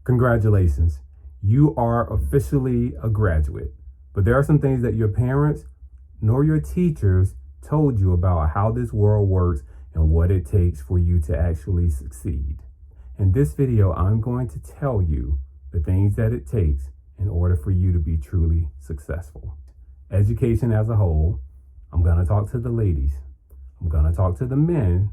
Congratulations, you are officially a graduate. But there are some things that your parents nor your teachers told you about how this world works and what it takes for you to actually succeed. In this video, I'm going to tell you the things that it takes in order for you to be truly successful. Education as a whole, I'm going to talk to the ladies, I'm going to talk to the men,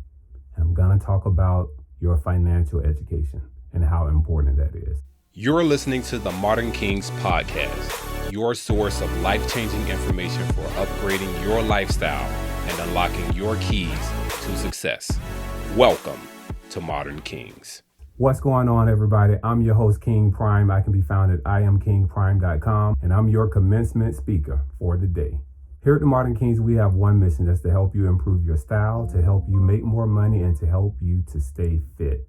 and I'm going to talk about your financial education and how important that is. You're listening to the Modern Kings podcast, your source of life-changing information for upgrading your lifestyle and unlocking your keys to success. Welcome to Modern Kings. What's going on, everybody? I'm your host, King Prime. I can be found at iamkingprime.com, and I'm your commencement speaker for the day. Here at the Modern Kings, we have one mission: that's to help you improve your style, to help you make more money, and to help you to stay fit.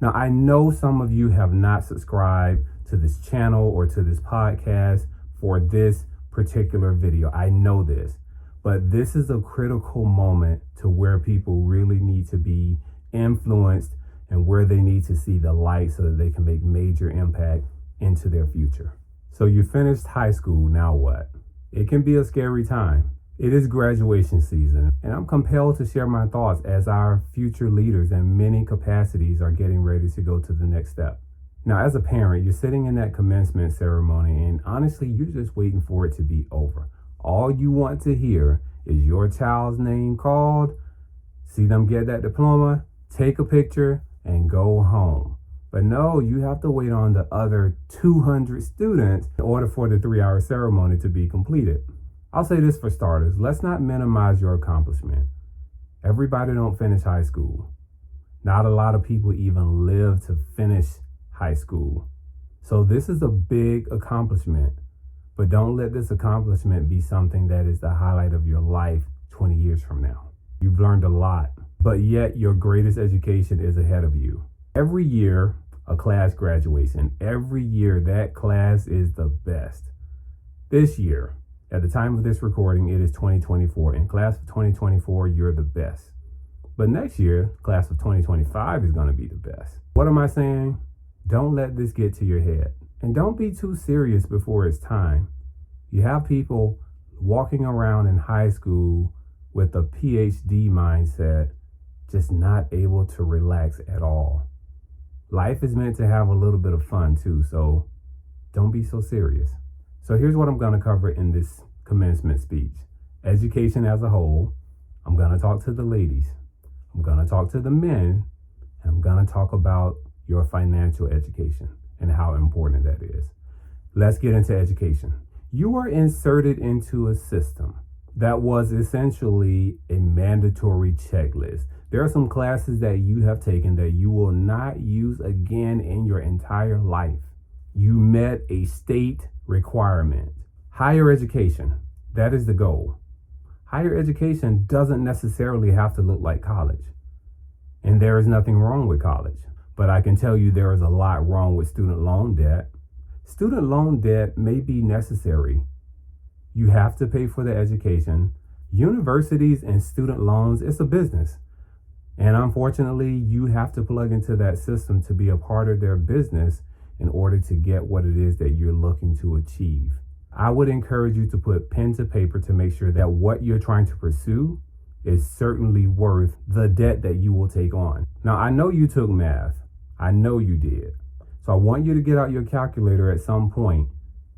Now, I know some of you have not subscribed to this channel or to this podcast for this particular video. I know this, but this is a critical moment to where people really need to be influenced and where they need to see the light so that they can make major impact into their future. So you finished high school, now what? It can be a scary time. It is graduation season, and I'm compelled to share my thoughts as our future leaders in many capacities are getting ready to go to the next step. Now, as a parent, you're sitting in that commencement ceremony, and honestly, you're just waiting for it to be over. All you want to hear is your child's name called, see them get that diploma, take a picture, and go home. But no, you have to wait on the other 200 students in order for the 3-hour ceremony to be completed. I'll say this for starters: let's not minimize your accomplishment. Everybody don't finish high school. Not a lot of people even live to finish high school. So this is a big accomplishment, but don't let this accomplishment be something that is the highlight of your life 20 years from now. You've learned a lot, but yet your greatest education is ahead of you. Every year, a class graduates, and every year that class is the best. This year, at the time of this recording, it is 2024. In class of 2024, you're the best. But next year, class of 2025 is going to be the best. What am I saying? Don't let this get to your head. And don't be too serious before it's time. You have people walking around in high school with a PhD mindset, just not able to relax at all. Life is meant to have a little bit of fun too, so don't be so serious. So here's what I'm going to cover in this commencement speech. Education as a whole. I'm going to talk to the ladies. I'm going to talk to the men. And I'm going to talk about your financial education and how important that is. Let's get into education. You were inserted into a system that was essentially a mandatory checklist. There are some classes that you have taken that you will not use again in your entire life. You met a state requirement. Higher education, that is the goal. Higher education doesn't necessarily have to look like college. And there is nothing wrong with college. But I can tell you there is a lot wrong with student loan debt. Student loan debt may be necessary. You have to pay for the education. Universities and student loans, it's a business. And unfortunately, you have to plug into that system to be a part of their business in order to get what it is that you're looking to achieve. I would encourage you to put pen to paper to make sure that what you're trying to pursue is certainly worth the debt that you will take on. Now, I know you took math. I know you did. So I want you to get out your calculator at some point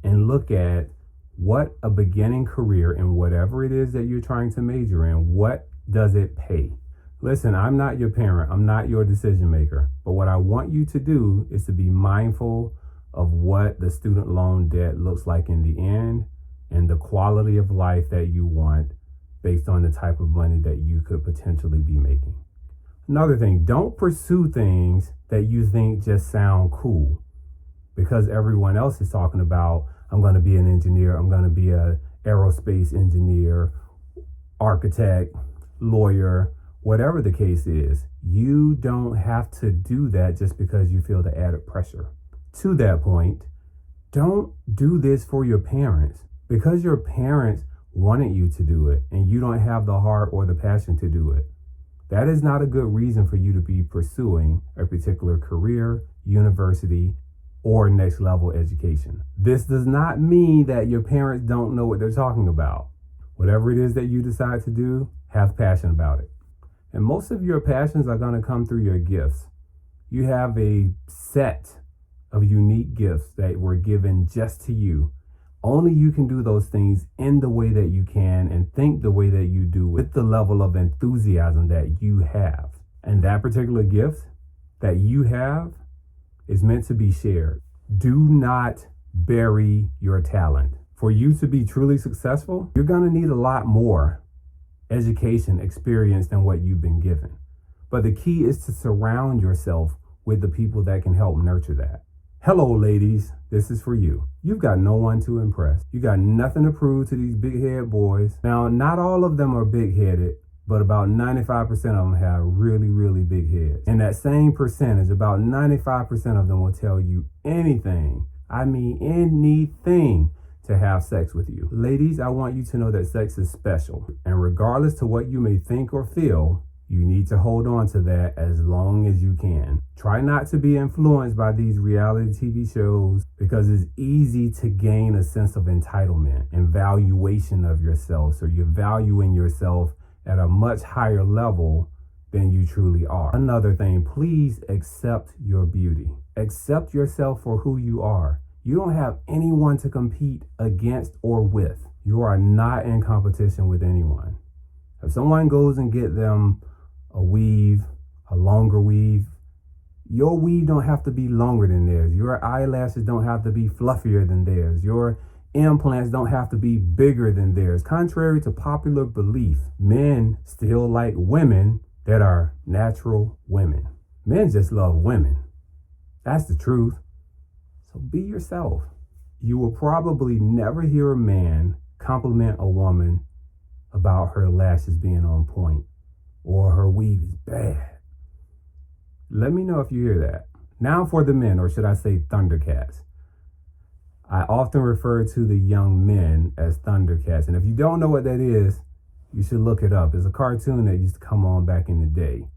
and look at what a beginning career in whatever it is that you're trying to major in, what does it pay? Listen, I'm not your parent. I'm not your decision maker. But what I want you to do is to be mindful of what the student loan debt looks like in the end and the quality of life that you want based on the type of money that you could potentially be making. Another thing, don't pursue things that you think just sound cool because everyone else is talking about, I'm going to be an engineer, I'm going to be an aerospace engineer, architect, lawyer, whatever the case is. You don't have to do that just because you feel the added pressure. To that point, don't do this for your parents because your parents wanted you to do it and you don't have the heart or the passion to do it. That is not a good reason for you to be pursuing a particular career, university, or next level education. This does not mean that your parents don't know what they're talking about. Whatever it is that you decide to do, have passion about it. And most of your passions are going to come through your gifts. You have a set of unique gifts that were given just to you. Only you can do those things in the way that you can and think the way that you do with the level of enthusiasm that you have. And that particular gift that you have is meant to be shared. Do not bury your talent. For you to be truly successful, you're going to need a lot more education experience than what you've been given. But the key is to surround yourself with the people that can help nurture that. Hello, ladies. This is for you. You've got no one to impress. You got nothing to prove to these big head boys. Now, not all of them are big headed, but about 95% of them have really, really big heads. And that same percentage, about 95% of them will tell you anything, I mean anything, to have sex with you. Ladies, I want you to know that sex is special. And regardless to what you may think or feel, you need to hold on to that as long as you can. Try not to be influenced by these reality TV shows because it's easy to gain a sense of entitlement and valuation of yourself. So you're valuing yourself at a much higher level than you truly are. Another thing, please accept your beauty. Accept yourself for who you are. You don't have anyone to compete against or with. You are not in competition with anyone. If someone goes and get them a weave, a longer weave, your weave don't have to be longer than theirs. Your eyelashes don't have to be fluffier than theirs. Your implants don't have to be bigger than theirs. Contrary to popular belief, men still like women that are natural women. Men just love women. That's the truth. So be yourself. You will probably never hear a man compliment a woman about her lashes being on point or her weave is bad. Let me know if you hear that. Now for the men, or should I say Thundercats. I often refer to the young men as Thundercats. And if you don't know what that is, you should look it up. It's a cartoon that used to come on back in the day.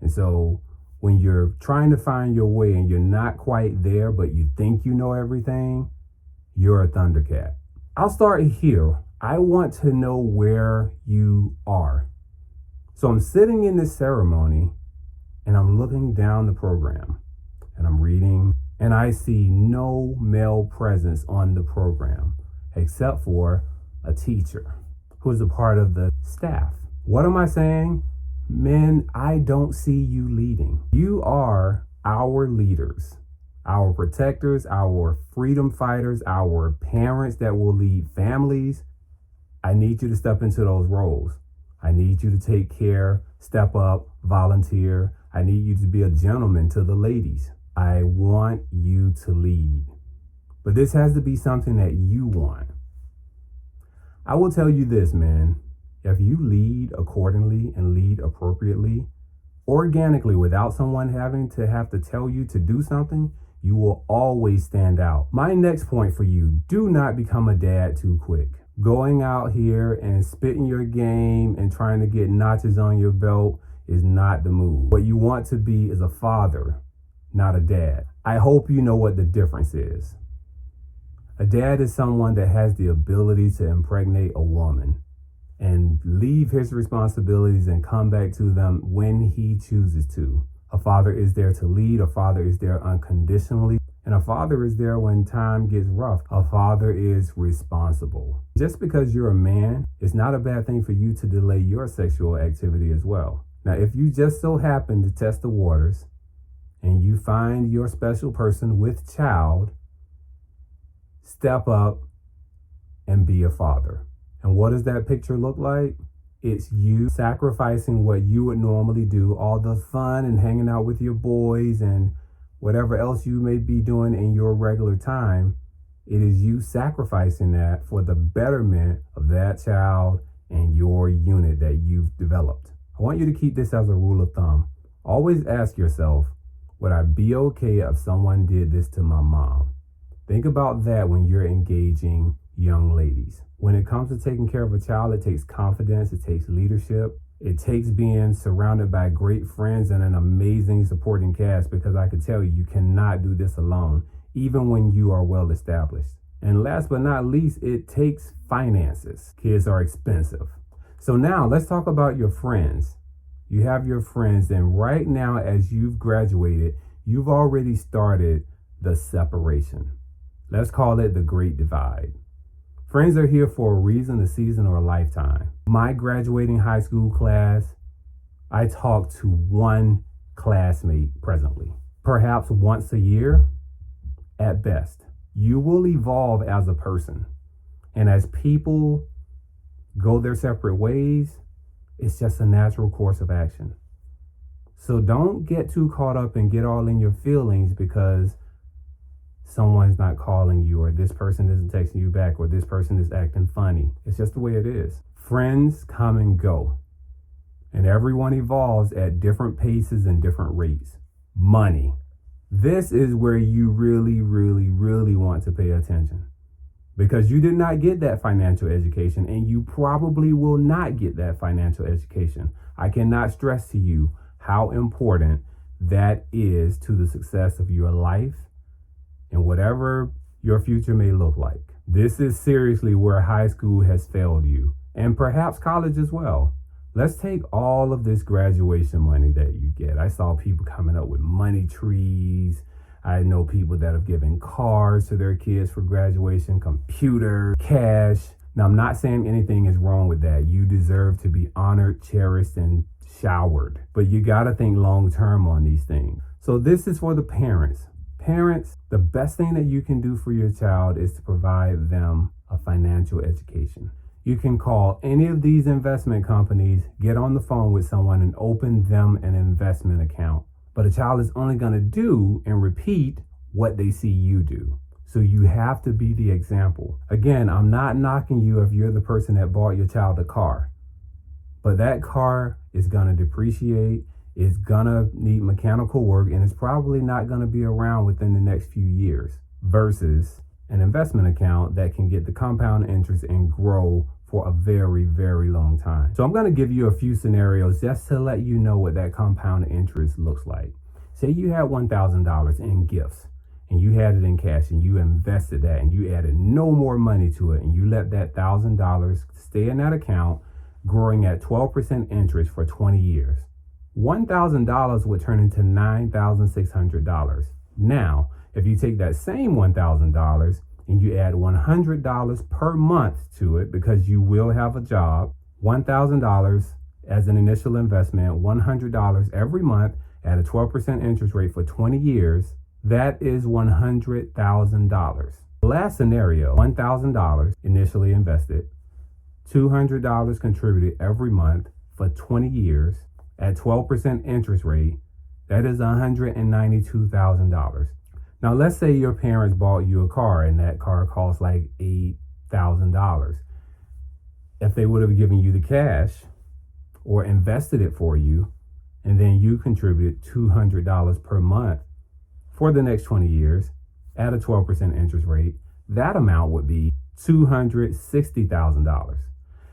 And so when you're trying to find your way and you're not quite there, but you think you know everything, you're a Thundercat. I'll start here. I want to know where you are. So I'm sitting in this ceremony and I'm looking down the program and I'm reading and I see no male presence on the program except for a teacher who is a part of the staff. What am I saying? Men, I don't see you leading. You are our leaders, our protectors, our freedom fighters, our parents that will lead families. I need you to step into those roles. I need you to take care, step up, volunteer. I need you to be a gentleman to the ladies. I want you to lead. But this has to be something that you want. I will tell you this, man. If you lead accordingly and lead appropriately, organically, without someone having to tell you to do something, you will always stand out. My next point for you, do not become a dad too quick. Going out here and spitting your game and trying to get notches on your belt is not the move. What you want to be is a father, not a dad. I hope you know what the difference is. A dad is someone that has the ability to impregnate a woman and leave his responsibilities and come back to them when he chooses to. A father is there to lead. A father is there unconditionally. And a father is there when time gets rough. A father is responsible. Just because you're a man, it's not a bad thing for you to delay your sexual activity as well. Now, if you just so happen to test the waters and you find your special person with child, step up and be a father. And what does that picture look like? It's you sacrificing what you would normally do, all the fun and hanging out with your boys and whatever else you may be doing in your regular time. It is you sacrificing that for the betterment of that child and your unit that you've developed. I want you to keep this as a rule of thumb. Always ask yourself, would I be okay if someone did this to my mom? Think about that when you're engaging young ladies. When it comes to taking care of a child, it takes confidence, it takes leadership, it takes being surrounded by great friends and an amazing supporting cast, because I can tell you, you cannot do this alone. even when you are well established. And last but not least, it takes finances. Kids are expensive. So now let's talk about your friends. You have your friends, and right now, as you've graduated, you've already started the separation. Let's call it the Great Divide. Friends are here for a reason, a season, or a lifetime. My graduating high school class, I talk to one classmate presently, perhaps once a year at best. You will evolve as a person. And as people go their separate ways, it's just a natural course of action. So don't get too caught up and get all in your feelings because someone's not calling you, or this person isn't texting you back, or this person is acting funny. It's just the way it is. Friends come and go, and everyone evolves at different paces and different rates. Money. This is where you really, really, really want to pay attention, because you did not get that financial education, and you probably will not get that financial education. I cannot stress to you how important that is to the success of your life and whatever your future may look like. This is seriously where high school has failed you, and perhaps college as well. Let's take all of this graduation money that you get. I saw people coming up with money trees. I know people that have given cars to their kids for graduation, computer, cash. Now, I'm not saying anything is wrong with that. You deserve to be honored, cherished, and showered. But you got to think long term on these things. So this is for the parents. Parents, the best thing that you can do for your child is to provide them a financial education. You can call any of these investment companies, get on the phone with someone, and open them an investment account. But a child is only going to do and repeat what they see you do. So you have to be the example. Again, I'm not knocking you if you're the person that bought your child a car. But that car is going to depreciate. It's going to need mechanical work, and it's probably not going to be around within the next few years, versus an investment account that can get the compound interest and grow for a very, very long time. So I'm going to give you a few scenarios just to let you know what that compound interest looks like. Say you had $1,000 in gifts, and you had it in cash, and you invested that, and you added no more money to it, and you let that $1,000 stay in that account, growing at 12% interest for 20 years. $1,000 would turn into $9,600. Now, if you take that same $1,000 and you add $100 per month to it, because you will have a job, $1,000 as an initial investment, $100 every month at a 12% interest rate for 20 years, that is $100,000. Last scenario, $1,000 initially invested, $200 contributed every month for 20 years at 12% interest rate, that is $192,000. Now, let's say your parents bought you a car and that car costs like $8,000. If they would have given you the cash or invested it for you, and then you contributed $200 per month for the next 20 years at a 12% interest rate, that amount would be $260,000.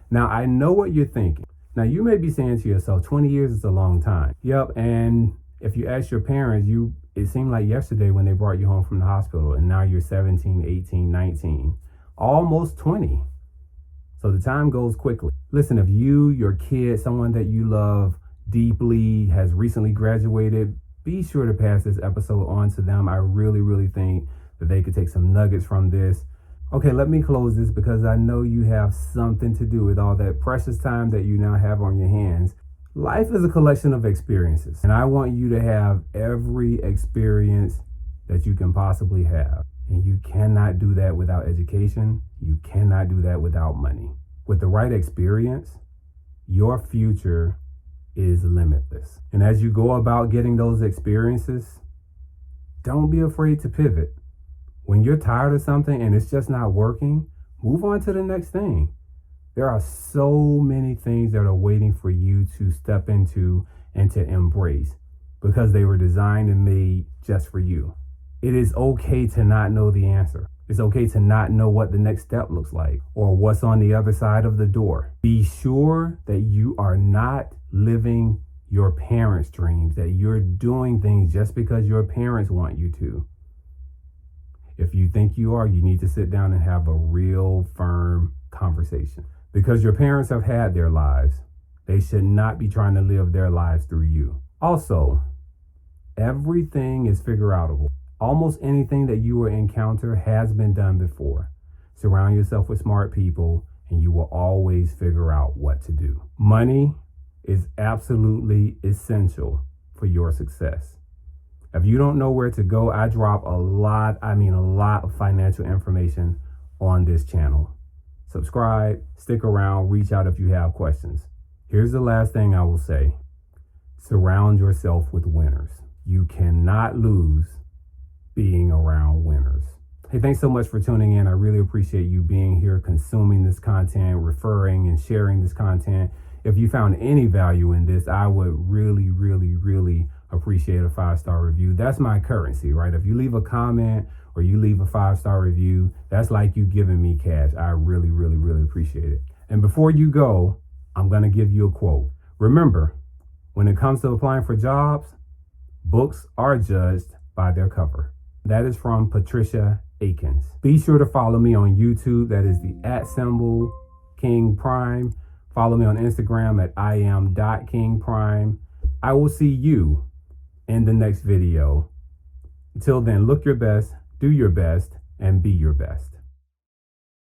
Now, I know what you're thinking. Now, you may be saying to yourself, 20 years is a long time. Yep, and if you ask your parents, it seemed like yesterday when they brought you home from the hospital, and now you're 17, 18, 19, almost 20. So the time goes quickly. Listen, if you, your kid, someone that you love deeply has recently graduated, be sure to pass this episode on to them. I really, really think that they could take some nuggets from this. Okay, let me close this because I know you have something to do with all that precious time that you now have on your hands. Life is a collection of experiences, and I want you to have every experience that you can possibly have. And you cannot do that without education. You cannot do that without money. With the right experience, your future is limitless. And as you go about getting those experiences, don't be afraid to pivot. When you're tired of something and it's just not working, move on to the next thing. There are so many things that are waiting for you to step into and to embrace because they were designed and made just for you. It is okay to not know the answer. It's okay to not know what the next step looks like or what's on the other side of the door. Be sure that you are not living your parents' dreams, that you're doing things just because your parents want you to. If you think you are, you need to sit down and have a real firm conversation. Because your parents have had their lives. They should not be trying to live their lives through you. Also, everything is figure outable. Almost anything that you will encounter has been done before. Surround yourself with smart people and you will always figure out what to do. Money is absolutely essential for your success. If you don't know where to go, I drop a lot of financial information on this channel. Subscribe, stick around, reach out if you have questions. Here's the last thing I will say. Surround yourself with winners. You cannot lose being around winners. Hey, thanks so much for tuning in. I really appreciate you being here, consuming this content, referring and sharing this content. If you found any value in this, I would really appreciate a 5-star review. That's my currency, right? If you leave a comment or you leave a 5-star review, that's like you giving me cash. I really appreciate it. And before you go, I'm going to give you a quote. Remember, when it comes to applying for jobs, books are judged by their cover. That is from Patricia Akins. Be sure to follow me on YouTube. That is the @King Prime. Follow me on Instagram at iam.kingprime. I will see you in the next video. Until then, look your best, do your best, and be your best.